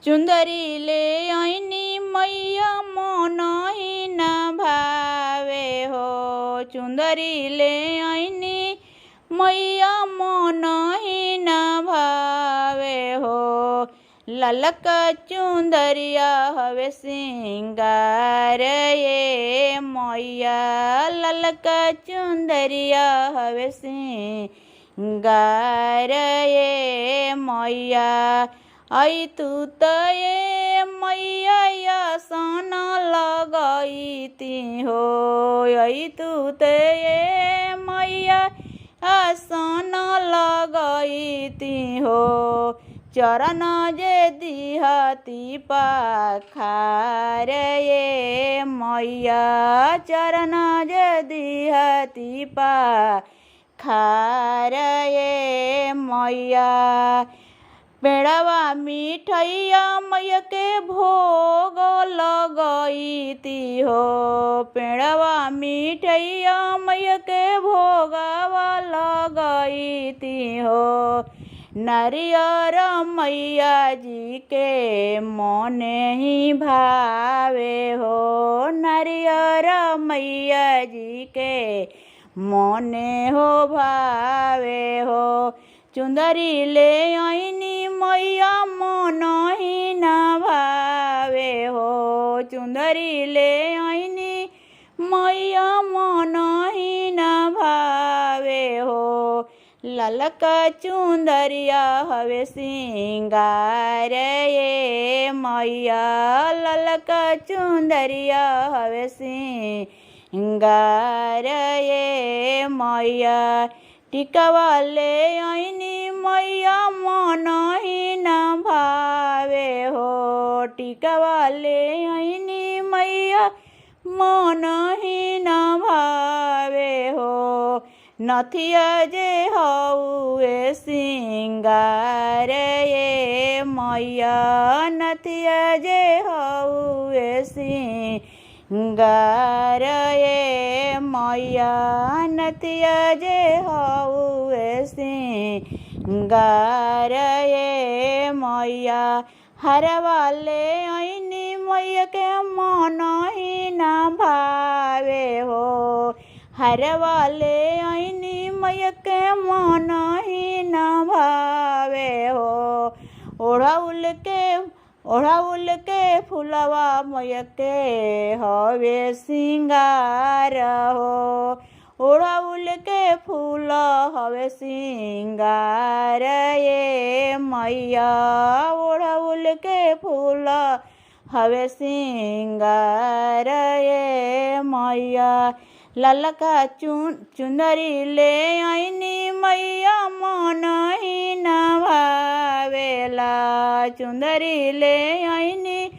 चुंदरी ले आईनी मैया मन ही न भावे हो। चुंदरी ले आईनी मैया मन ही न भावे हो। ललका चुंदरिया हवे सिंगार ये मैया। ललका चुंदरिया हवे सिंगार ये मैया। आई तू ये मैया सन लगईती हो। आई तू ये मैया सन लगईती हो। चरण जे दिहती पाखार ये मैया। चरण जे दिहती पाखार ये मैया। पेड़वा मिठैया मैया के भोग लगईती हो। पेड़वा मिठैया मैया के भोगवा लगईती हो। नारियर मैया जी के मने ही भावे हो। नारियर मैया जी के मने हो भावे हो। चुंदरी ले आईनी मैया मन ही न भावे हो। चुंदरी ले आईनी मैया मन ही न भावे हो। ललका चुंदरिया हवे सिंगार ये मैया। ललका चुंदरिया हवे सिंगार ये मैया। टिकवा ले आईनी मैया मन ही न भावे हो। टिकवा ले आईनी मैया मन ही न भावे हो। नथिया जे हउए सिंगार ये मैया। नथिया जे हउए सिंगार ये मैया। नथिया जे हउए सिंगार ये मैया। हरवा ले आईनी मैया के मन ही न भावे हो। हरवा ले आईनी मैया के मन ही न भावे हो। ओढ़ाउल के फुलवा मैया के हवे सिंगार हो। ओढ़ाउल के फूल हवे सिंगार ये मैया। ओढ़ाउल के फूल हवे सिंगार ये मैया। ललका चुंदरी ले आईनी मैया मन ही न भावेला। चुंदरी ले आईनी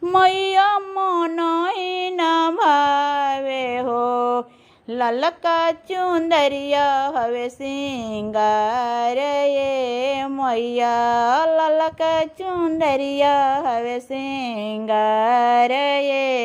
मैया मन ही न भावे हो। ललका चुंदरिया हवे सिंगार ये मैया। ललका चुंदरिया हवे सिंगार ये